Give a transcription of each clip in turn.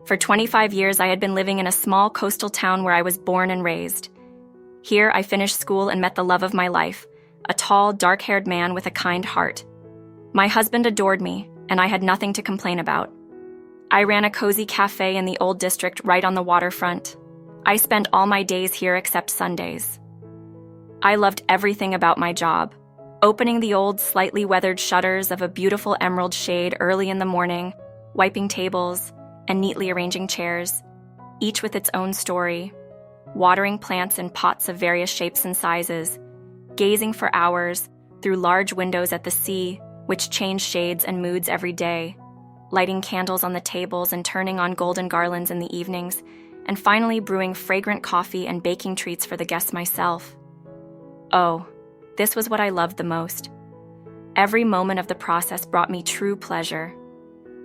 For 25 years, I had been living in a small coastal town where I was born and raised. Here, I finished school and met the love of my life, a tall, dark-haired man with a kind heart. My husband adored me, and I had nothing to complain about. I ran a cozy cafe in the old district right on the waterfront. I spent all my days here except Sundays. I loved everything about my job. Opening the old, slightly weathered shutters of a beautiful emerald shade early in the morning, wiping tables, and neatly arranging chairs, each with its own story, watering plants in pots of various shapes and sizes, gazing for hours through large windows at the sea, which changed shades and moods every day, lighting candles on the tables and turning on golden garlands in the evenings, and finally brewing fragrant coffee and baking treats for the guests myself. Oh, this was what I loved the most. Every moment of the process brought me true pleasure.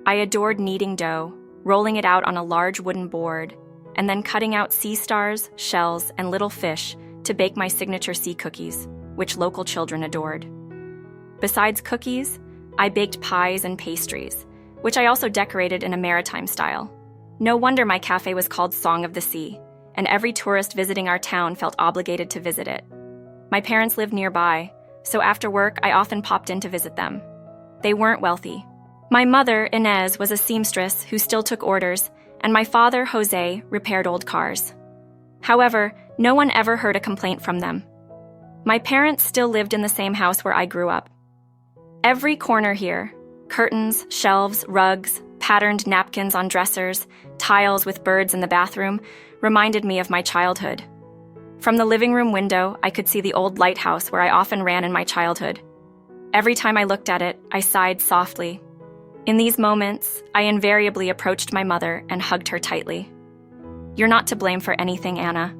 I adored kneading dough, rolling it out on a large wooden board, and then cutting out sea stars, shells, and little fish to bake my signature sea cookies, which local children adored. Besides cookies, I baked pies and pastries, which I also decorated in a maritime style. No wonder my cafe was called Song of the Sea, and every tourist visiting our town felt obligated to visit it. My parents lived nearby, so after work I often popped in to visit them. They weren't wealthy. My mother, Inez, was a seamstress who still took orders, and my father, Jose, repaired old cars. However, no one ever heard a complaint from them. My parents still lived in the same house where I grew up. Every corner here, curtains, shelves, rugs, patterned napkins on dressers, tiles with birds in the bathroom, reminded me of my childhood. From the living room window, I could see the old lighthouse where I often ran in my childhood. Every time I looked at it, I sighed softly. In these moments, I invariably approached my mother and hugged her tightly. "You're not to blame for anything, Anna,"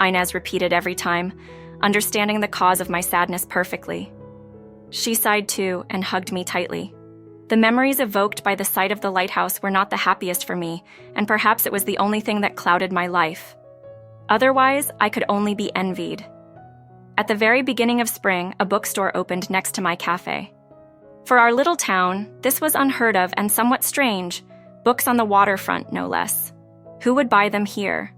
Inez repeated every time, understanding the cause of my sadness perfectly. She sighed too and hugged me tightly. The memories evoked by the sight of the lighthouse were not the happiest for me, and perhaps it was the only thing that clouded my life. Otherwise, I could only be envied. At the very beginning of spring, a bookstore opened next to my cafe. For our little town, this was unheard of and somewhat strange. Books on the waterfront, no less. Who would buy them here?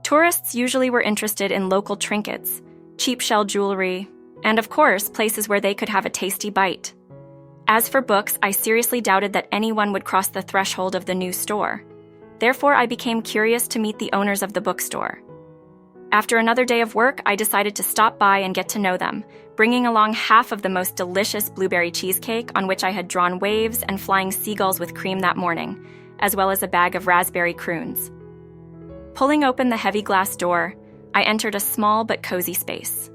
Tourists usually were interested in local trinkets, cheap shell jewelry, and of course, places where they could have a tasty bite. As for books, I seriously doubted that anyone would cross the threshold of the new store. Therefore, I became curious to meet the owners of the bookstore. After another day of work, I decided to stop by and get to know them, bringing along half of the most delicious blueberry cheesecake on which I had drawn waves and flying seagulls with cream that morning, as well as a bag of raspberry croons. Pulling open the heavy glass door, I entered a small but cozy space.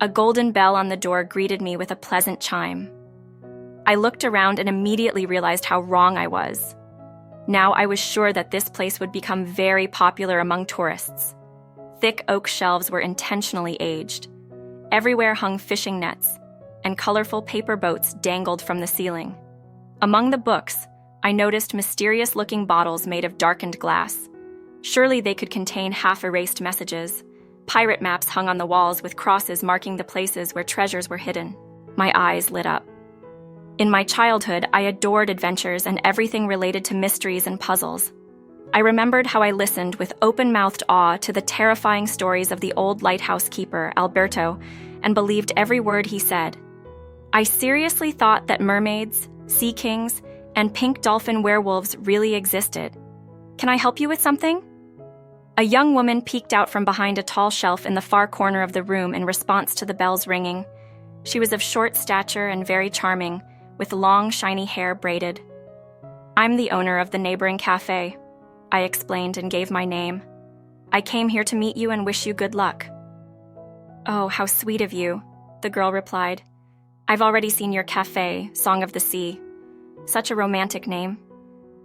A golden bell on the door greeted me with a pleasant chime. I looked around and immediately realized how wrong I was. Now I was sure that this place would become very popular among tourists. Thick oak shelves were intentionally aged. Everywhere hung fishing nets, and colorful paper boats dangled from the ceiling. Among the books, I noticed mysterious-looking bottles made of darkened glass. Surely they could contain half-erased messages. Pirate maps hung on the walls with crosses marking the places where treasures were hidden. My eyes lit up. In my childhood, I adored adventures and everything related to mysteries and puzzles. I remembered how I listened with open-mouthed awe to the terrifying stories of the old lighthouse keeper, Alberto, and believed every word he said. I seriously thought that mermaids, sea kings, and pink dolphin werewolves really existed. "Can I help you with something?" A young woman peeked out from behind a tall shelf in the far corner of the room in response to the bell's ringing. She was of short stature and very charming, with long, shiny hair braided. "I'm the owner of the neighboring cafe," I explained and gave my name. "I came here to meet you and wish you good luck." "Oh, how sweet of you," the girl replied. "I've already seen your cafe, Song of the Sea. Such a romantic name.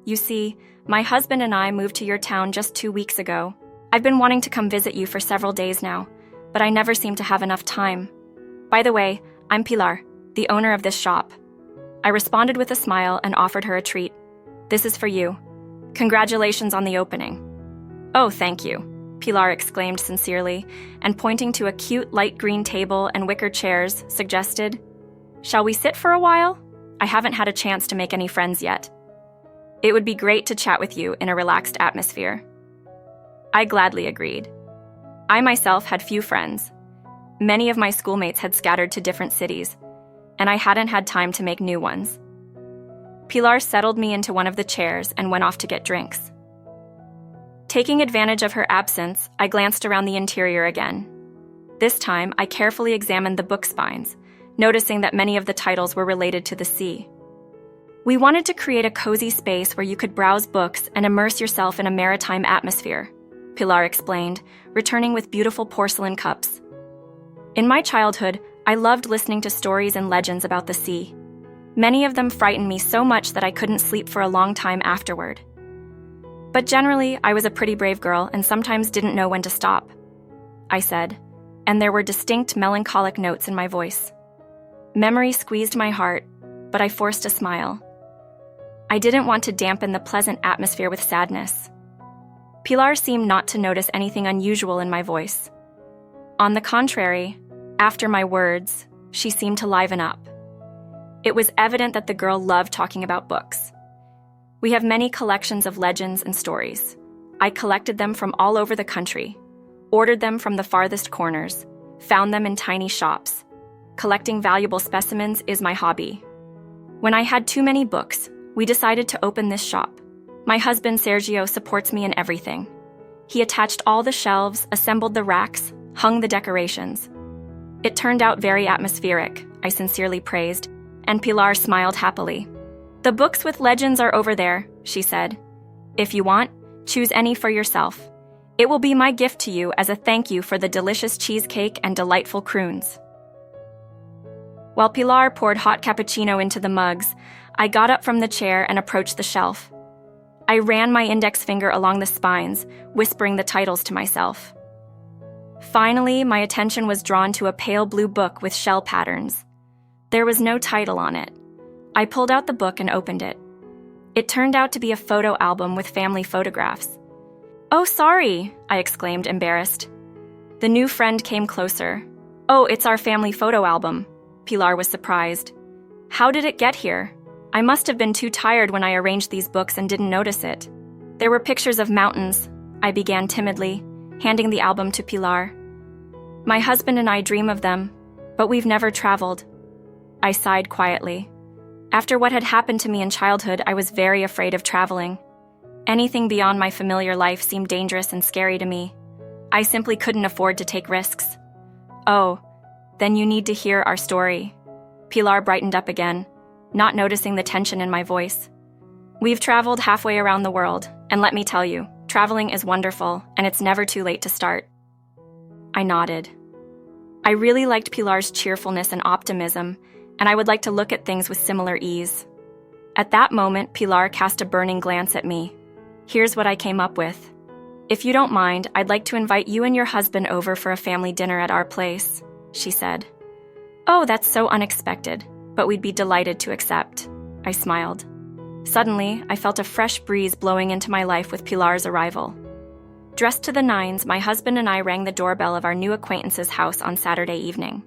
You see, my husband and I moved to your town just 2 weeks ago. I've been wanting to come visit you for several days now, but I never seem to have enough time. By the way, I'm Pilar, the owner of this shop." I responded with a smile and offered her a treat. "This is for you. Congratulations on the opening." "Oh, thank you," Pilar exclaimed sincerely, and pointing to a cute light green table and wicker chairs, suggested, "Shall we sit for a while? I haven't had a chance to make any friends yet." It would be great to chat with you in a relaxed atmosphere. I gladly agreed. I myself had few friends. Many of my schoolmates had scattered to different cities, and I hadn't had time to make new ones. Pilar settled me into one of the chairs and went off to get drinks. Taking advantage of her absence, I glanced around the interior again. This time, I carefully examined the book spines, noticing that many of the titles were related to the sea. We wanted to create a cozy space where you could browse books and immerse yourself in a maritime atmosphere, Pilar explained, returning with beautiful porcelain cups. In my childhood, I loved listening to stories and legends about the sea. Many of them frightened me so much that I couldn't sleep for a long time afterward. But generally, I was a pretty brave girl and sometimes didn't know when to stop, I said, and there were distinct melancholic notes in my voice. Memory squeezed my heart, but I forced a smile. I didn't want to dampen the pleasant atmosphere with sadness. Pilar seemed not to notice anything unusual in my voice. On the contrary, after my words, she seemed to liven up. It was evident that the girl loved talking about books. We have many collections of legends and stories. I collected them from all over the country, ordered them from the farthest corners, found them in tiny shops. Collecting valuable specimens is my hobby. When I had too many books, we decided to open this shop. My husband Sergio supports me in everything. He attached all the shelves, assembled the racks, hung the decorations. It turned out very atmospheric, I sincerely praised, and Pilar smiled happily. The books with legends are over there, she said. If you want, choose any for yourself. It will be my gift to you as a thank you for the delicious cheesecake and delightful croons. While Pilar poured hot cappuccino into the mugs, I got up from the chair and approached the shelf. I ran my index finger along the spines, whispering the titles to myself. Finally, my attention was drawn to a pale blue book with shell patterns. There was no title on it. I pulled out the book and opened it. It turned out to be a photo album with family photographs. "Oh, sorry," I exclaimed, embarrassed. The new friend came closer. "Oh, it's our family photo album." Pilar was surprised. "How did it get here? I must have been too tired when I arranged these books and didn't notice it." There were pictures of mountains, I began timidly, handing the album to Pilar. "My husband and I dream of them, but we've never traveled." I sighed quietly. After what had happened to me in childhood, I was very afraid of traveling. Anything beyond my familiar life seemed dangerous and scary to me. I simply couldn't afford to take risks. "Oh, then you need to hear our story." Pilar brightened up again, not noticing the tension in my voice. "We've traveled halfway around the world, and let me tell you, traveling is wonderful, and it's never too late to start." I nodded. I really liked Pilar's cheerfulness and optimism, and I would like to look at things with similar ease. At that moment, Pilar cast a burning glance at me. "Here's what I came up with. If you don't mind, I'd like to invite you and your husband over for a family dinner at our place," she said. "Oh, that's so unexpected, but we'd be delighted to accept," I smiled. Suddenly, I felt a fresh breeze blowing into my life with Pilar's arrival. Dressed to the nines, my husband and I rang the doorbell of our new acquaintance's house on Saturday evening.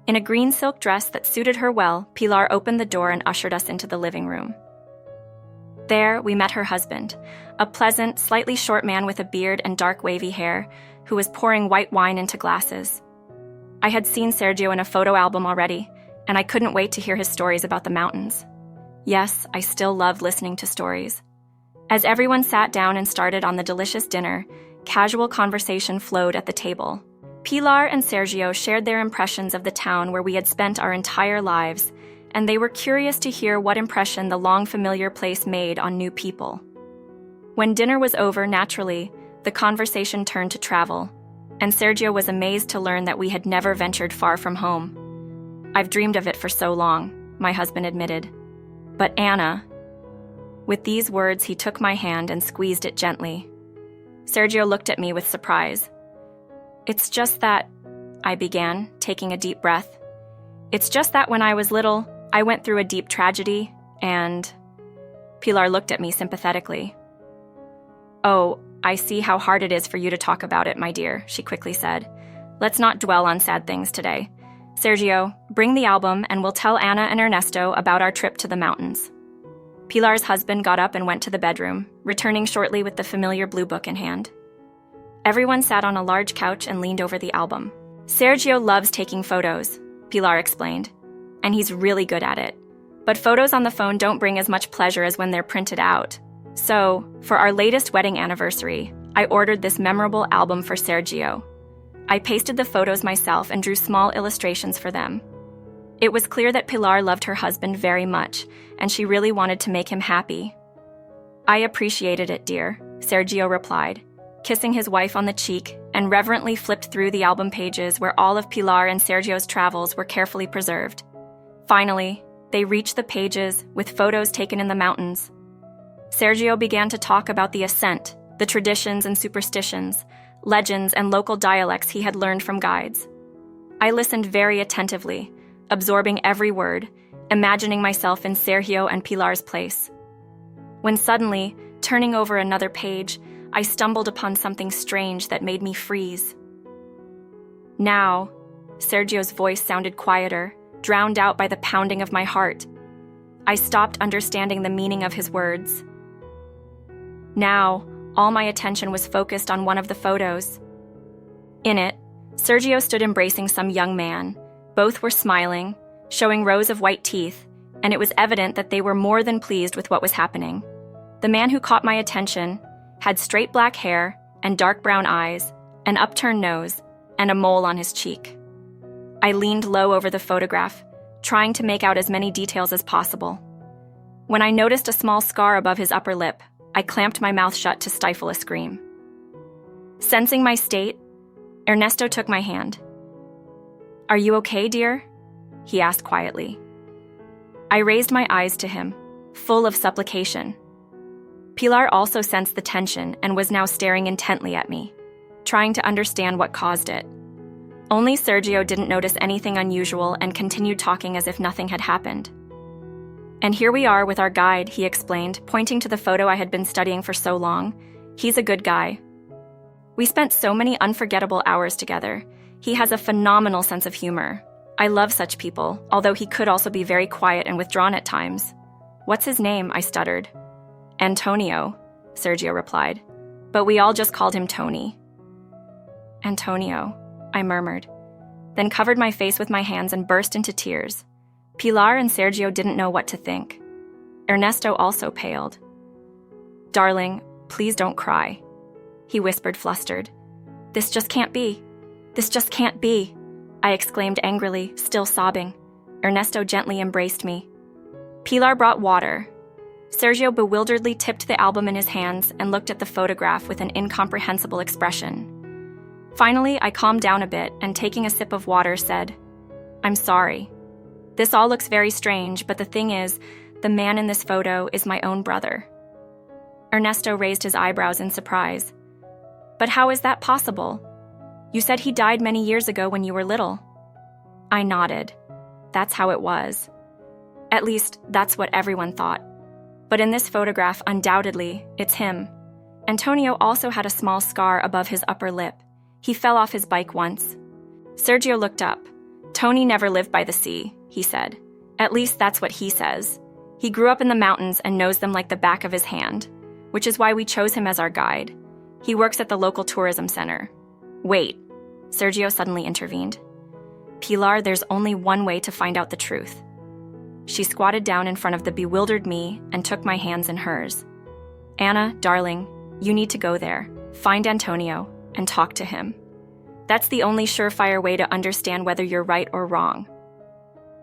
In a green silk dress that suited her well, Pilar opened the door and ushered us into the living room. There, we met her husband, a pleasant, slightly short man with a beard and dark wavy hair, who was pouring white wine into glasses. I had seen Sergio in a photo album already, and I couldn't wait to hear his stories about the mountains. Yes, I still love listening to stories. As everyone sat down and started on the delicious dinner, casual conversation flowed at the table. Pilar and Sergio shared their impressions of the town where we had spent our entire lives, and they were curious to hear what impression the long familiar place made on new people. When dinner was over, naturally, the conversation turned to travel, and Sergio was amazed to learn that we had never ventured far from home. "I've dreamed of it for so long," my husband admitted. "But Anna..." With these words, he took my hand and squeezed it gently. Sergio looked at me with surprise. "It's just that," I began, taking a deep breath. "It's just that when I was little, I went through a deep tragedy, and..." Pilar looked at me sympathetically. "Oh, I see how hard it is for you to talk about it, my dear," she quickly said. "Let's not dwell on sad things today. Sergio, bring the album and we'll tell Anna and Ernesto about our trip to the mountains." Pilar's husband got up and went to the bedroom, returning shortly with the familiar blue book in hand. Everyone sat on a large couch and leaned over the album. Sergio loves taking photos, Pilar explained, and he's really good at it. But photos on the phone don't bring as much pleasure as when they're printed out. So, for our latest wedding anniversary, I ordered this memorable album for Sergio. I pasted the photos myself and drew small illustrations for them. It was clear that Pilar loved her husband very much, and she really wanted to make him happy. I appreciated it, dear, Sergio replied, kissing his wife on the cheek, and reverently flipped through the album pages where all of Pilar and Sergio's travels were carefully preserved. Finally, they reached the pages with photos taken in the mountains. Sergio began to talk about the ascent, the traditions and superstitions, legends and local dialects he had learned from guides. I listened very attentively, absorbing every word, imagining myself in Sergio and Pilar's place. When suddenly, turning over another page, I stumbled upon something strange that made me freeze. Now, Sergio's voice sounded quieter, drowned out by the pounding of my heart. I stopped understanding the meaning of his words. Now, all my attention was focused on one of the photos. In it, Sergio stood embracing some young man. Both were smiling, showing rows of white teeth, and it was evident that they were more than pleased with what was happening. The man who caught my attention had straight black hair and dark brown eyes, an upturned nose, and a mole on his cheek. I leaned low over the photograph, trying to make out as many details as possible. When I noticed a small scar above his upper lip, I clamped my mouth shut to stifle a scream. Sensing my state, Ernesto took my hand. "Are you okay, dear?" he asked quietly. I raised my eyes to him, full of supplication. Pilar also sensed the tension and was now staring intently at me, trying to understand what caused it. Only Sergio didn't notice anything unusual and continued talking as if nothing had happened. "And here we are with our guide," he explained, pointing to the photo I had been studying for so long. "He's a good guy. We spent so many unforgettable hours together. He has a phenomenal sense of humor. I love such people, although he could also be very quiet and withdrawn at times." "What's his name?" I stuttered. "Antonio," Sergio replied, "but we all just called him Tony." "Antonio," I murmured, then covered my face with my hands and burst into tears. Pilar and Sergio didn't know what to think. Ernesto also paled. "Darling, please don't cry," he whispered, flustered. "This just can't be. This just can't be," I exclaimed angrily, still sobbing. Ernesto gently embraced me. Pilar brought water. Sergio bewilderedly tipped the album in his hands and looked at the photograph with an incomprehensible expression. Finally, I calmed down a bit and, taking a sip of water, said, "I'm sorry. This all looks very strange, but the thing is, the man in this photo is my own brother." Ernesto raised his eyebrows in surprise. "But how is that possible? You said he died many years ago when you were little." I nodded. That's how it was. At least, that's what everyone thought. But in this photograph, undoubtedly, it's him. Antonio also had a small scar above his upper lip. He fell off his bike once. Sergio looked up. "Tony never lived by the sea," he said. "At least that's what he says. He grew up in the mountains and knows them like the back of his hand, which is why we chose him as our guide. He works at the local tourism center." "Wait," Sergio suddenly intervened. "Pilar, there's only one way to find out the truth." She squatted down in front of the bewildered me and took my hands in hers. "Anna, darling, you need to go there, find Antonio, and talk to him. That's the only surefire way to understand whether you're right or wrong."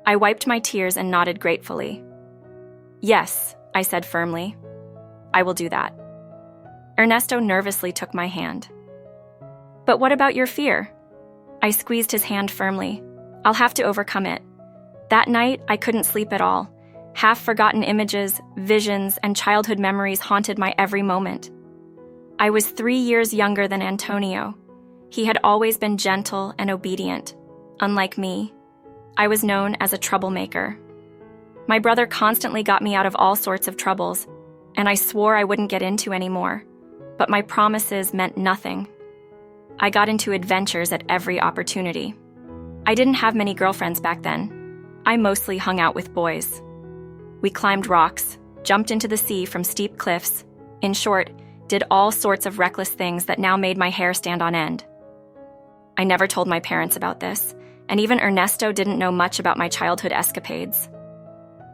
I wiped my tears and nodded gratefully. "Yes," I said firmly. "I will do that." Ernesto nervously took my hand. "But what about your fear?" I squeezed his hand firmly. "I'll have to overcome it." That night, I couldn't sleep at all. Half-forgotten images, visions, and childhood memories haunted my every moment. I was 3 years younger than Antonio. He had always been gentle and obedient. Unlike me, I was known as a troublemaker. My brother constantly got me out of all sorts of troubles, and I swore I wouldn't get into any more. But my promises meant nothing. I got into adventures at every opportunity. I didn't have many girlfriends back then. I mostly hung out with boys. We climbed rocks, jumped into the sea from steep cliffs, in short, did all sorts of reckless things that now made my hair stand on end. I never told my parents about this, and even Ernesto didn't know much about my childhood escapades.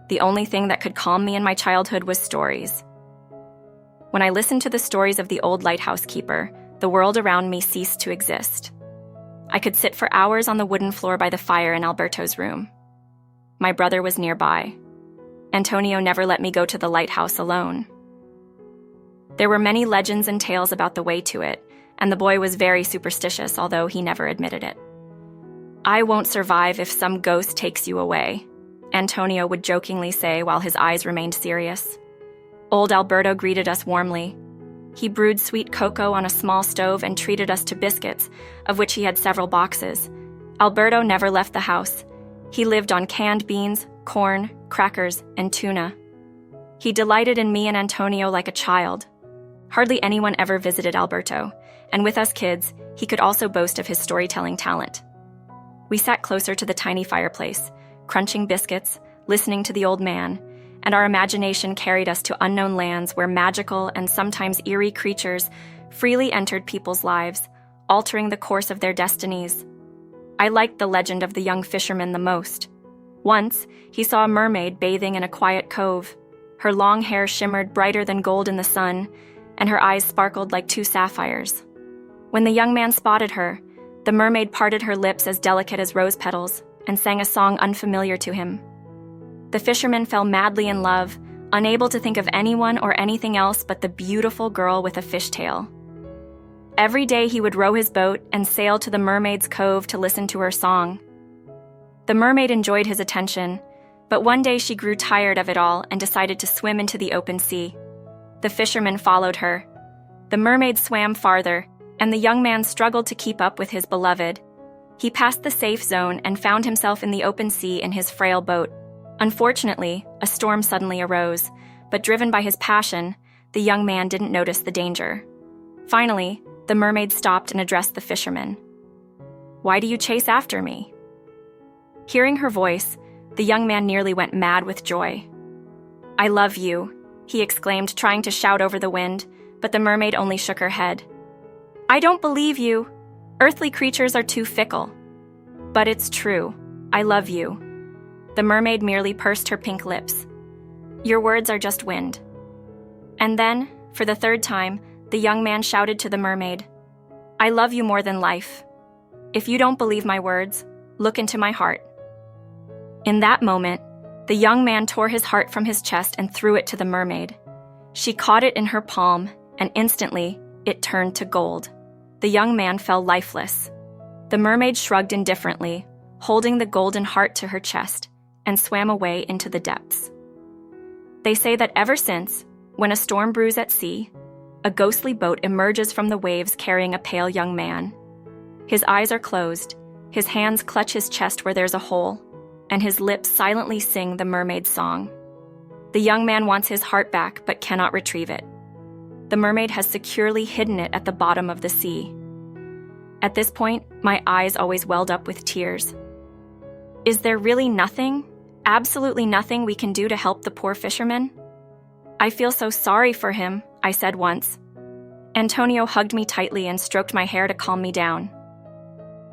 The only thing that could calm me in my childhood was stories. When I listened to the stories of the old lighthouse keeper, the world around me ceased to exist. I could sit for hours on the wooden floor by the fire in Alberto's room. My brother was nearby. Antonio never let me go to the lighthouse alone. There were many legends and tales about the way to it, and the boy was very superstitious, although he never admitted it. "I won't survive if some ghost takes you away," Antonio would jokingly say while his eyes remained serious. Old Alberto greeted us warmly. He brewed sweet cocoa on a small stove and treated us to biscuits, of which he had several boxes. Alberto never left the house. He lived on canned beans, corn, crackers, and tuna. He delighted in me and Antonio like a child. Hardly anyone ever visited Alberto, and with us kids, he could also boast of his storytelling talent. We sat closer to the tiny fireplace, crunching biscuits, listening to the old man, and our imagination carried us to unknown lands where magical and sometimes eerie creatures freely entered people's lives, altering the course of their destinies. I liked the legend of the young fisherman the most. Once, he saw a mermaid bathing in a quiet cove. Her long hair shimmered brighter than gold in the sun, and her eyes sparkled like two sapphires. When the young man spotted her, the mermaid parted her lips as delicate as rose petals and sang a song unfamiliar to him. The fisherman fell madly in love, unable to think of anyone or anything else but the beautiful girl with a fishtail. Every day he would row his boat and sail to the mermaid's cove to listen to her song. The mermaid enjoyed his attention, but one day she grew tired of it all and decided to swim into the open sea. The fisherman followed her. The mermaid swam farther, and the young man struggled to keep up with his beloved. He passed the safe zone and found himself in the open sea in his frail boat. Unfortunately, a storm suddenly arose, but driven by his passion, the young man didn't notice the danger. Finally, the mermaid stopped and addressed the fisherman. "Why do you chase after me?" Hearing her voice, the young man nearly went mad with joy. "I love you," he exclaimed, trying to shout over the wind, but the mermaid only shook her head. "I don't believe you. Earthly creatures are too fickle." "But it's true. I love you." The mermaid merely pursed her pink lips. "Your words are just wind." And then, for the third time, the young man shouted to the mermaid, "I love you more than life. If you don't believe my words, look into my heart." In that moment, the young man tore his heart from his chest and threw it to the mermaid. She caught it in her palm, and instantly, it turned to gold. The young man fell lifeless. The mermaid shrugged indifferently, holding the golden heart to her chest, and swam away into the depths. They say that ever since, when a storm brews at sea, a ghostly boat emerges from the waves carrying a pale young man. His eyes are closed, his hands clutch his chest where there's a hole, and his lips silently sing the mermaid's song. The young man wants his heart back but cannot retrieve it. The mermaid has securely hidden it at the bottom of the sea. At this point, my eyes always welled up with tears. Is there really nothing, absolutely nothing we can do to help the poor fisherman? "I feel so sorry for him," I said once. Antonio hugged me tightly and stroked my hair to calm me down.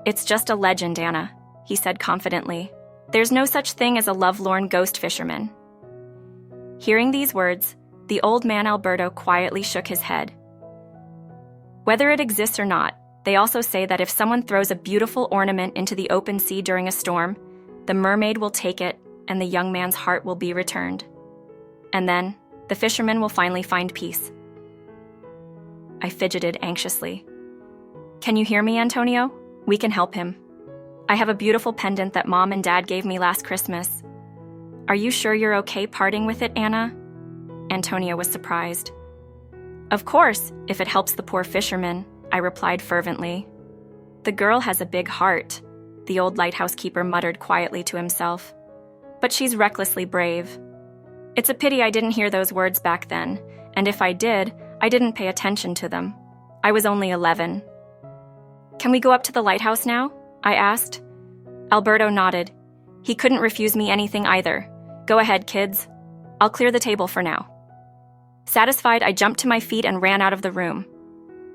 "It's just a legend, Anna," he said confidently. "There's no such thing as a lovelorn ghost fisherman." Hearing these words, the old man Alberto quietly shook his head. Whether it exists or not, they also say that if someone throws a beautiful ornament into the open sea during a storm, the mermaid will take it and the young man's heart will be returned. And then, the fisherman will finally find peace. I fidgeted anxiously. "Can you hear me, Antonio? We can help him. I have a beautiful pendant that Mom and Dad gave me last Christmas. Are you sure you're okay parting with it, Anna?" Antonio was surprised. "Of course, if it helps the poor fisherman," I replied fervently. "The girl has a big heart," the old lighthouse keeper muttered quietly to himself. "But she's recklessly brave. It's a pity I didn't hear those words back then, and if I did, I didn't pay attention to them. I was only 11. "Can we go up to the lighthouse now?" I asked. Alberto nodded. He couldn't refuse me anything either. "Go ahead, kids." I'll clear the table for now." Satisfied, I jumped to my feet and ran out of the room.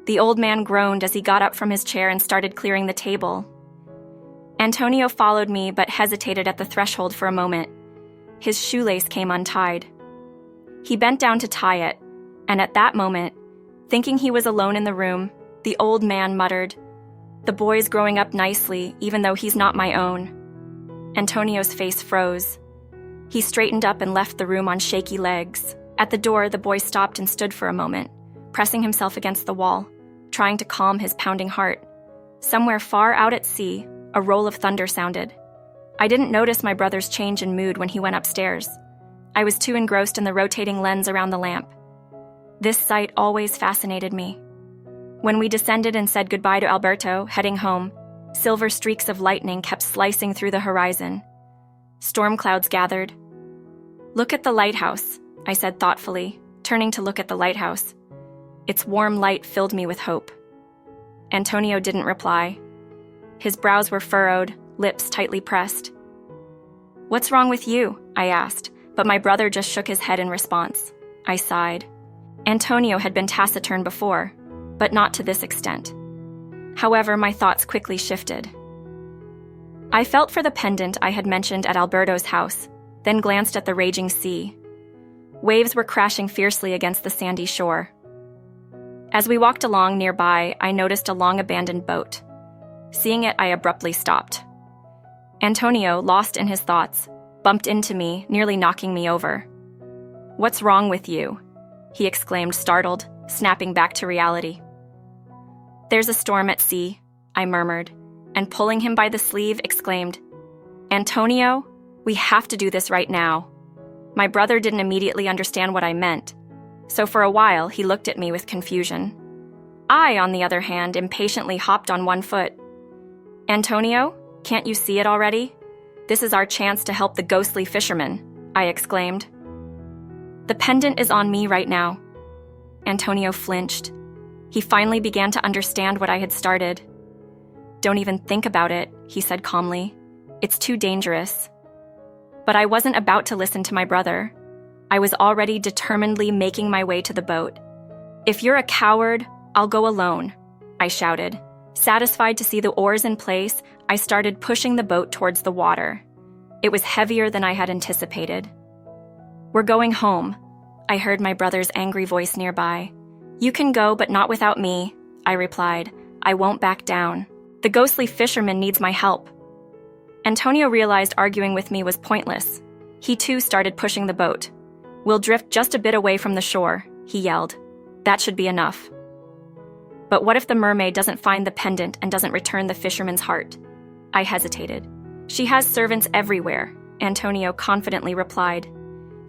The old man groaned as he got up from his chair and started clearing the table. Antonio followed me but hesitated at the threshold for a moment. His shoelace came untied. He bent down to tie it, and at that moment, thinking he was alone in the room, the old man muttered, "The boy's growing up nicely, even though he's not my own." Antonio's face froze. He straightened up and left the room on shaky legs. At the door, the boy stopped and stood for a moment, pressing himself against the wall, trying to calm his pounding heart. Somewhere far out at sea, a roll of thunder sounded. I didn't notice my brother's change in mood when he went upstairs. I was too engrossed in the rotating lens around the lamp. This sight always fascinated me. When we descended and said goodbye to Alberto, heading home, silver streaks of lightning kept slicing through the horizon. Storm clouds gathered. "Look at the lighthouse," I said thoughtfully, turning to look at the lighthouse. Its warm light filled me with hope. Antonio didn't reply. His brows were furrowed, lips tightly pressed. "What's wrong with you?" I asked, but my brother just shook his head in response. I sighed. Antonio had been taciturn before, but not to this extent. However, my thoughts quickly shifted. I felt for the pendant I had mentioned at Alberto's house, then glanced at the raging sea. Waves were crashing fiercely against the sandy shore. As we walked along nearby, I noticed a long-abandoned boat. Seeing it, I abruptly stopped. Antonio, lost in his thoughts, bumped into me, nearly knocking me over. "What's wrong with you?" he exclaimed, startled, snapping back to reality. "There's a storm at sea," I murmured, and pulling him by the sleeve, exclaimed, "Antonio, we have to do this right now." My brother didn't immediately understand what I meant, so for a while he looked at me with confusion. I, on the other hand, impatiently hopped on one foot. "Antonio, can't you see it already? This is our chance to help the ghostly fisherman," I exclaimed. "The pendant is on me right now." Antonio flinched. He finally began to understand what I had started. "Don't even think about it," he said calmly. "It's too dangerous." But I wasn't about to listen to my brother. I was already determinedly making my way to the boat. "If you're a coward, I'll go alone," I shouted. Satisfied to see the oars in place, I started pushing the boat towards the water. It was heavier than I had anticipated. "We're going home," I heard my brother's angry voice nearby. "You can go, but not without me," I replied. "I won't back down. The ghostly fisherman needs my help." Antonio realized arguing with me was pointless. He too started pushing the boat. "We'll drift just a bit away from the shore," he yelled. "That should be enough." "But what if the mermaid doesn't find the pendant and doesn't return the fisherman's heart?" I hesitated. "She has servants everywhere," Antonio confidently replied.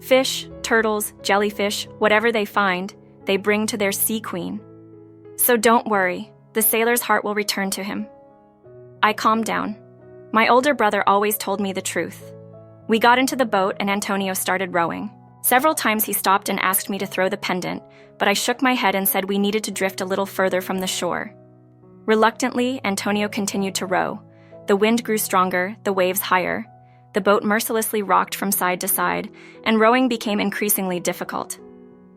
"Fish, turtles, jellyfish, whatever they find, they bring to their sea queen. So don't worry, the sailor's heart will return to him." I calmed down. My older brother always told me the truth. We got into the boat and Antonio started rowing. Several times he stopped and asked me to throw the pendant, but I shook my head and said we needed to drift a little further from the shore. Reluctantly, Antonio continued to row. The wind grew stronger, the waves higher. The boat mercilessly rocked from side to side, and rowing became increasingly difficult.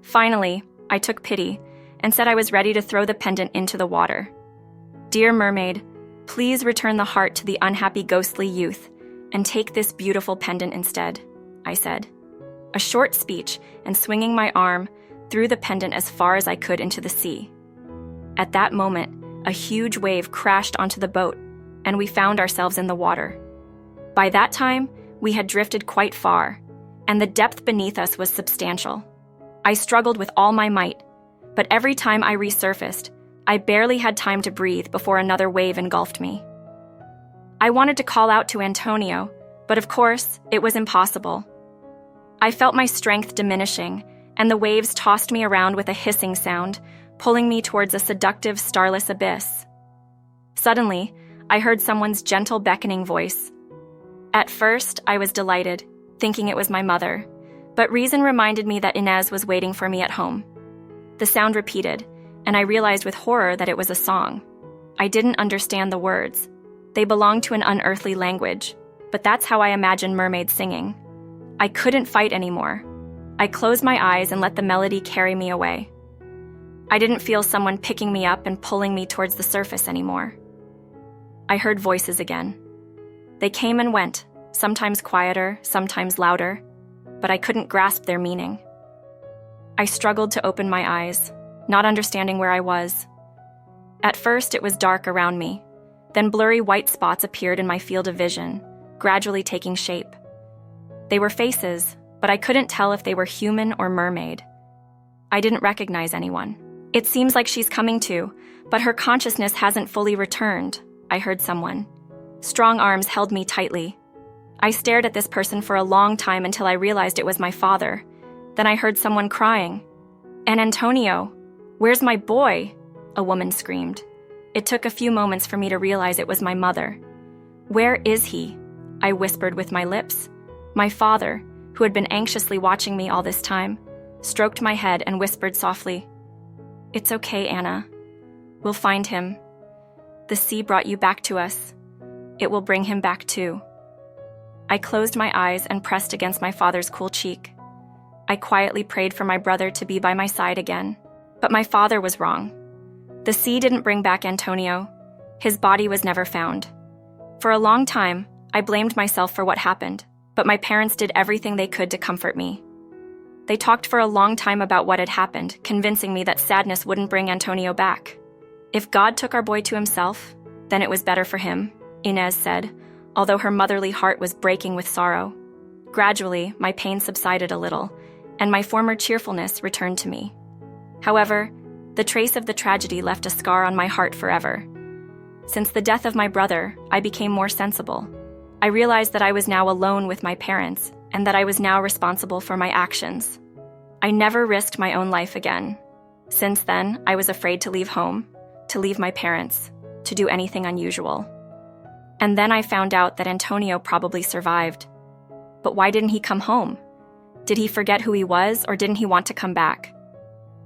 Finally, I took pity and said I was ready to throw the pendant into the water. "Dear mermaid, please return the heart to the unhappy ghostly youth and take this beautiful pendant instead," I said. A short speech, and swinging my arm, threw the pendant as far as I could into the sea. At that moment, a huge wave crashed onto the boat, and we found ourselves in the water. By that time, we had drifted quite far, and the depth beneath us was substantial. I struggled with all my might, but every time I resurfaced, I barely had time to breathe before another wave engulfed me. I wanted to call out to Antonio, but of course, it was impossible. I felt my strength diminishing, and the waves tossed me around with a hissing sound, pulling me towards a seductive, starless abyss. Suddenly, I heard someone's gentle, beckoning voice. At first, I was delighted, thinking it was my mother, but reason reminded me that Inez was waiting for me at home. The sound repeated, and I realized with horror that it was a song. I didn't understand the words. They belonged to an unearthly language, but that's how I imagined mermaids singing. I couldn't fight anymore. I closed my eyes and let the melody carry me away. I didn't feel someone picking me up and pulling me towards the surface anymore. I heard voices again. They came and went, sometimes quieter, sometimes louder, but I couldn't grasp their meaning. I struggled to open my eyes, not understanding where I was. At first, it was dark around me. Then blurry white spots appeared in my field of vision, gradually taking shape. They were faces, but I couldn't tell if they were human or mermaid. I didn't recognize anyone. "It seems like she's coming to, but her consciousness hasn't fully returned," I heard someone. Strong arms held me tightly. I stared at this person for a long time until I realized it was my father. Then I heard someone crying. "And Antonio, where's my boy?" a woman screamed. It took a few moments for me to realize it was my mother. "Where is he?" I whispered with my lips. My father, who had been anxiously watching me all this time, stroked my head and whispered softly, "It's okay, Anna. We'll find him. The sea brought you back to us. It will bring him back too." I closed my eyes and pressed against my father's cool cheek. I quietly prayed for my brother to be by my side again. But my father was wrong. The sea didn't bring back Antonio. His body was never found. For a long time, I blamed myself for what happened, but my parents did everything they could to comfort me. They talked for a long time about what had happened, convincing me that sadness wouldn't bring Antonio back. "If God took our boy to himself, then it was better for him," Inez said, although her motherly heart was breaking with sorrow. Gradually, my pain subsided a little, and my former cheerfulness returned to me. However, the trace of the tragedy left a scar on my heart forever. Since the death of my brother, I became more sensible. I realized that I was now alone with my parents, and that I was now responsible for my actions. I never risked my own life again. Since then, I was afraid to leave home, to leave my parents, to do anything unusual. And then I found out that Antonio probably survived. But why didn't he come home? Did he forget who he was, or didn't he want to come back?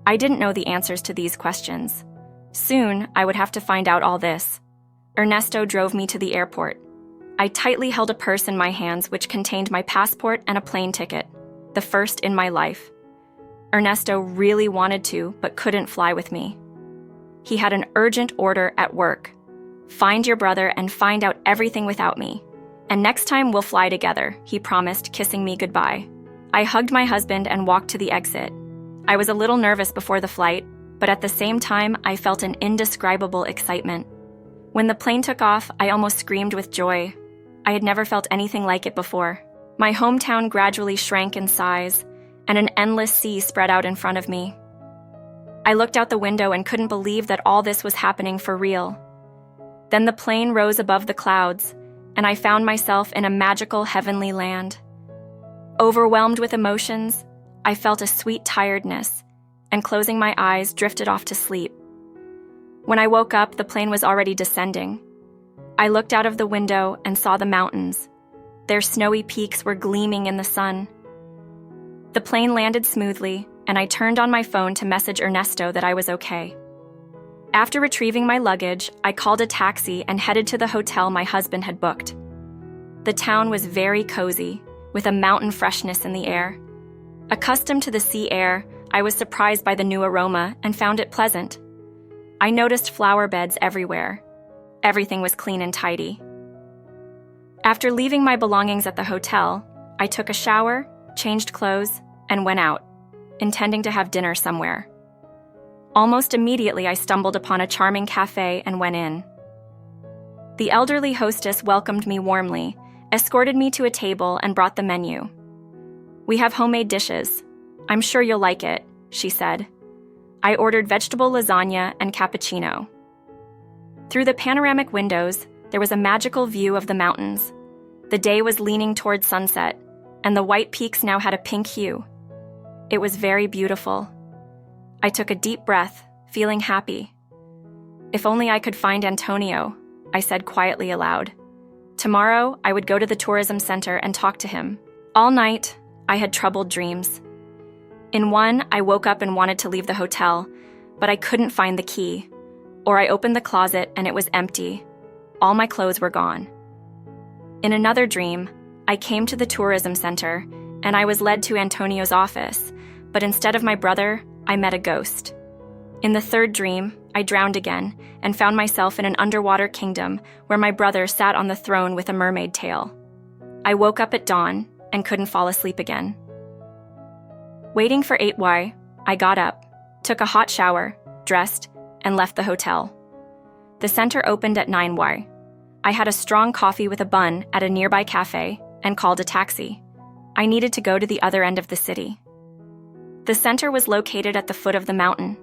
I didn't know the answers to these questions. Soon, I would have to find out all this. Ernesto drove me to the airport. I tightly held a purse in my hands which contained my passport and a plane ticket, the first in my life. Ernesto really wanted to, but couldn't fly with me. He had an urgent order at work. "Find your brother and find out everything without me. And next time we'll fly together," he promised, kissing me goodbye. I hugged my husband and walked to the exit. I was a little nervous before the flight, but at the same time, I felt an indescribable excitement. When the plane took off, I almost screamed with joy. I had never felt anything like it before. My hometown gradually shrank in size, and an endless sea spread out in front of me. I looked out the window and couldn't believe that all this was happening for real. Then the plane rose above the clouds, and I found myself in a magical heavenly land. Overwhelmed with emotions, I felt a sweet tiredness, and closing my eyes, drifted off to sleep. When I woke up, the plane was already descending. I looked out of the window and saw the mountains. Their snowy peaks were gleaming in the sun. The plane landed smoothly, and I turned on my phone to message Ernesto that I was okay. After retrieving my luggage, I called a taxi and headed to the hotel my husband had booked. The town was very cozy, with a mountain freshness in the air. Accustomed to the sea air, I was surprised by the new aroma and found it pleasant. I noticed flower beds everywhere. Everything was clean and tidy. After leaving my belongings at the hotel, I took a shower, changed clothes, and went out, intending to have dinner somewhere. Almost immediately, I stumbled upon a charming cafe and went in. The elderly hostess welcomed me warmly, escorted me to a table, and brought the menu. "We have homemade dishes. I'm sure you'll like it," she said. I ordered vegetable lasagna and cappuccino. Through the panoramic windows, there was a magical view of the mountains. The day was leaning toward sunset, and the white peaks now had a pink hue. It was very beautiful. I took a deep breath, feeling happy. If only I could find Antonio, I said quietly aloud. Tomorrow, I would go to the tourism center and talk to him. All night, I had troubled dreams. In one, I woke up and wanted to leave the hotel, but I couldn't find the key. Or I opened the closet and it was empty. All my clothes were gone. In another dream, I came to the tourism center and I was led to Antonio's office, but instead of my brother, I met a ghost. In the third dream, I drowned again and found myself in an underwater kingdom where my brother sat on the throne with a mermaid tail. I woke up at dawn and couldn't fall asleep again. Waiting for 8Y, I got up, took a hot shower, dressed, and left the hotel. The center opened at 9Y. I had a strong coffee with a bun at a nearby cafe and called a taxi. I needed to go to the other end of the city. The center was located at the foot of the mountain.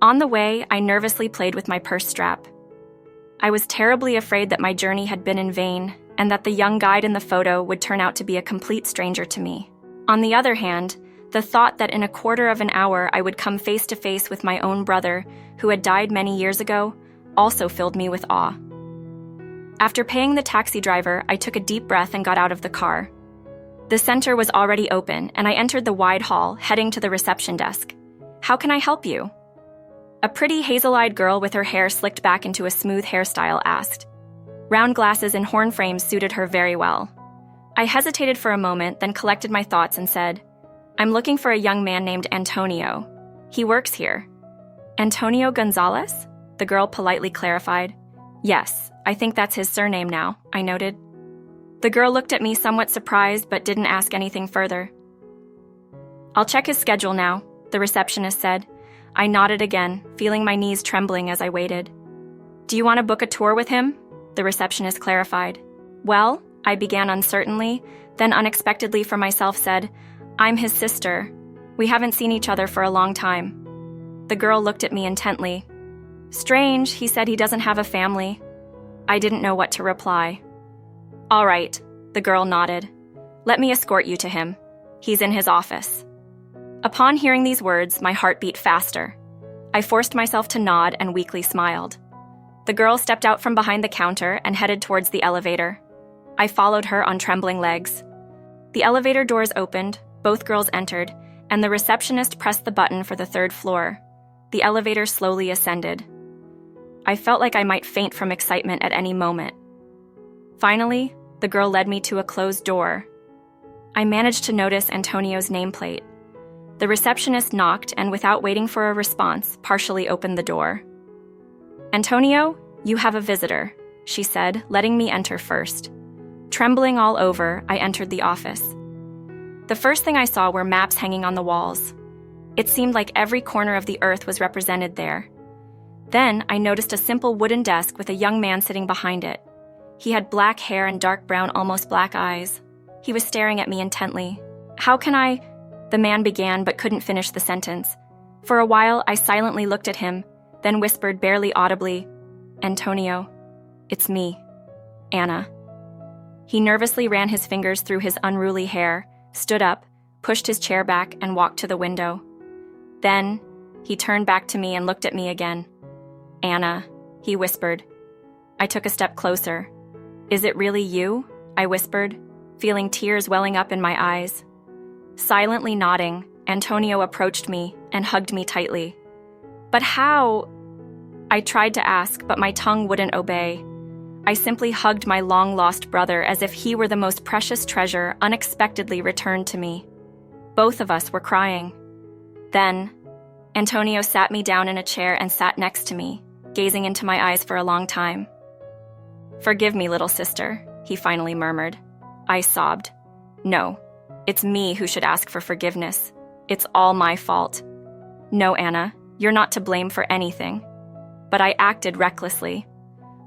On the way, I nervously played with my purse strap. I was terribly afraid that my journey had been in vain and that the young guide in the photo would turn out to be a complete stranger to me. On the other hand, the thought that in a quarter of an hour I would come face to face with my own brother, who had died many years ago, also filled me with awe. After paying the taxi driver, I took a deep breath and got out of the car. The center was already open, and I entered the wide hall, heading to the reception desk. "How can I help you?" A pretty hazel-eyed girl with her hair slicked back into a smooth hairstyle asked. Round glasses and horn frames suited her very well. I hesitated for a moment, then collected my thoughts and said, "I'm looking for a young man named Antonio. He works here." "Antonio Gonzalez?" the girl politely clarified. "Yes, I think that's his surname now," I noted. The girl looked at me somewhat surprised but didn't ask anything further. "I'll check his schedule now," the receptionist said. I nodded again, feeling my knees trembling as I waited. "Do you want to book a tour with him?" the receptionist clarified. "Well," I began uncertainly, then unexpectedly for myself said, "I'm his sister. We haven't seen each other for a long time." The girl looked at me intently. "Strange, he said he doesn't have a family." I didn't know what to reply. "All right," the girl nodded. "Let me escort you to him. He's in his office." Upon hearing these words, my heart beat faster. I forced myself to nod and weakly smiled. The girl stepped out from behind the counter and headed towards the elevator. I followed her on trembling legs. The elevator doors opened, both girls entered, and the receptionist pressed the button for the third floor. The elevator slowly ascended. I felt like I might faint from excitement at any moment. Finally, the girl led me to a closed door. I managed to notice Antonio's nameplate. The receptionist knocked and, without waiting for a response, partially opened the door. "Antonio, you have a visitor," she said, letting me enter first. Trembling all over, I entered the office. The first thing I saw were maps hanging on the walls. It seemed like every corner of the earth was represented there. Then I noticed a simple wooden desk with a young man sitting behind it. He had black hair and dark brown, almost black eyes. He was staring at me intently. "How can I—" the man began but couldn't finish the sentence. For a while, I silently looked at him, then whispered barely audibly, "Antonio, it's me, Anna." He nervously ran his fingers through his unruly hair, stood up, pushed his chair back, and walked to the window. Then, he turned back to me and looked at me again. "Anna," he whispered. I took a step closer. "Is it really you?" I whispered, feeling tears welling up in my eyes. Silently nodding, Antonio approached me and hugged me tightly. "But how?" I tried to ask, but my tongue wouldn't obey. I simply hugged my long-lost brother as if he were the most precious treasure unexpectedly returned to me. Both of us were crying. Then, Antonio sat me down in a chair and sat next to me, gazing into my eyes for a long time. "Forgive me, little sister," he finally murmured. I sobbed. "No, it's me who should ask for forgiveness. It's all my fault." "No, Anna, you're not to blame for anything." But I acted recklessly.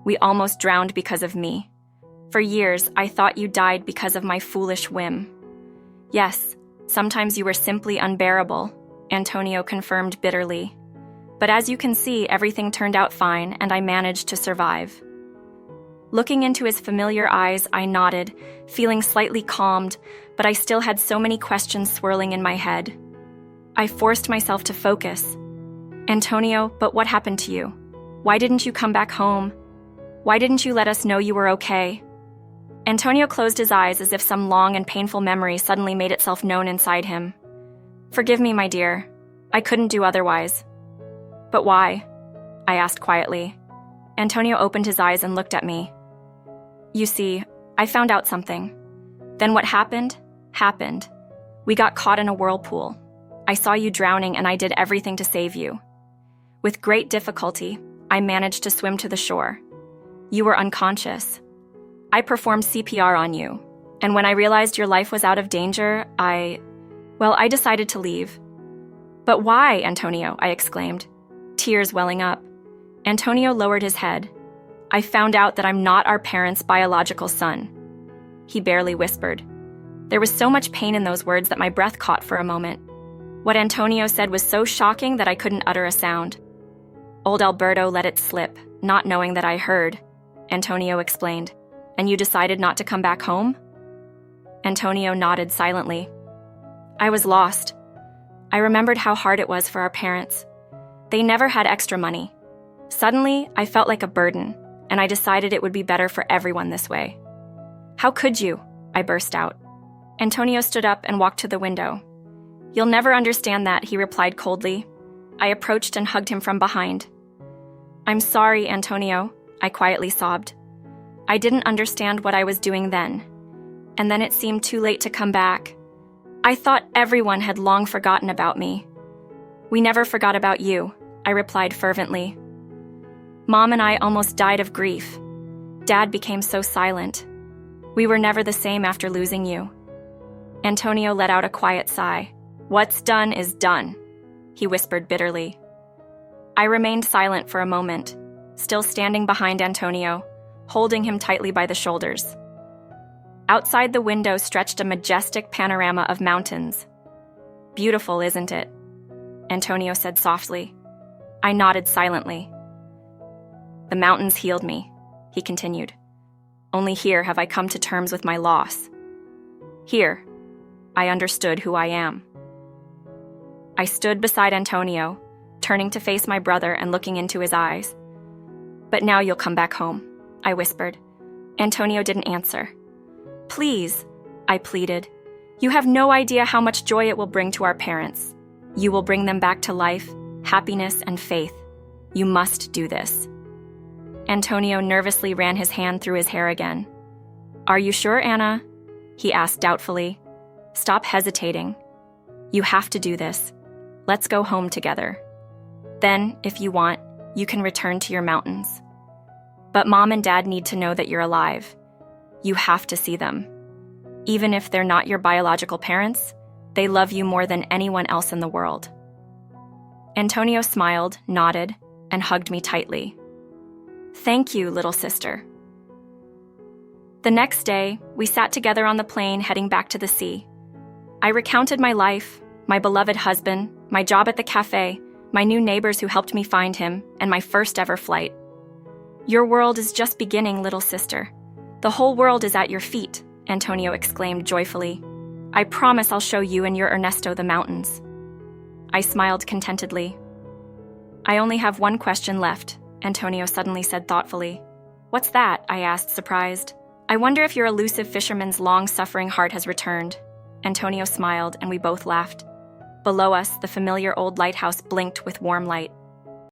"We almost drowned because of me. For years, I thought you died because of my foolish whim." "Yes, sometimes you were simply unbearable," Antonio confirmed bitterly. "But as you can see, everything turned out fine, and I managed to survive." Looking into his familiar eyes, I nodded, feeling slightly calmed, but I still had so many questions swirling in my head. I forced myself to focus. "Antonio, but what happened to you? Why didn't you come back home? Why didn't you let us know you were okay?" Antonio closed his eyes as if some long and painful memory suddenly made itself known inside him. "Forgive me, my dear. I couldn't do otherwise." "But why?" I asked quietly. Antonio opened his eyes and looked at me. "You see, I found out something. Then what happened? happened. We got caught in a whirlpool. I saw you drowning and I did everything to save you. With great difficulty, I managed to swim to the shore. You were unconscious. I performed CPR on you, and when I realized your life was out of danger, I decided to leave. But why, Antonio? I exclaimed, tears welling up. Antonio lowered his head. I found out that I'm not our parents' biological son. He barely whispered. There was so much pain in those words that my breath caught for a moment. What Antonio said was so shocking that I couldn't utter a sound. Old Alberto let it slip, not knowing that I heard. Antonio explained. And you decided not to come back home? Antonio nodded silently. I was lost. I remembered how hard it was for our parents. They never had extra money. Suddenly, I felt like a burden, and I decided it would be better for everyone this way. How could you? I burst out. Antonio stood up and walked to the window. You'll never understand that, he replied coldly. I approached and hugged him from behind. I'm sorry, Antonio, I quietly sobbed. I didn't understand what I was doing then. And then it seemed too late to come back. I thought everyone had long forgotten about me. We never forgot about you, I replied fervently. Mom and I almost died of grief. Dad became so silent. We were never the same after losing you. Antonio let out a quiet sigh. What's done is done, he whispered bitterly. I remained silent for a moment, still standing behind Antonio, holding him tightly by the shoulders. Outside the window stretched a majestic panorama of mountains. Beautiful, isn't it? Antonio said softly. I nodded silently. The mountains healed me, he continued. Only here have I come to terms with my loss. Here, I understood who I am. I stood beside Antonio, turning to face my brother and looking into his eyes. But now you'll come back home, I whispered. Antonio didn't answer. Please, I pleaded. You have no idea how much joy it will bring to our parents. You will bring them back to life, happiness, and faith. You must do this. Antonio nervously ran his hand through his hair again. Are you sure, Anna? He asked doubtfully. Stop hesitating. You have to do this. Let's go home together. Then, if you want, you can return to your mountains. But Mom and Dad need to know that you're alive. You have to see them. Even if they're not your biological parents, they love you more than anyone else in the world. Antonio smiled, nodded, and hugged me tightly. Thank you, little sister. The next day, we sat together on the plane heading back to the sea. I recounted my life, my beloved husband, my job at the cafe, my new neighbors who helped me find him, and my first ever flight. Your world is just beginning, little sister. The whole world is at your feet, Antonio exclaimed joyfully. I promise I'll show you and your Ernesto the mountains. I smiled contentedly. I only have one question left, Antonio suddenly said thoughtfully. What's that? I asked, surprised. I wonder if your elusive fisherman's long-suffering heart has returned. Antonio smiled, and we both laughed. Below us, the familiar old lighthouse blinked with warm light.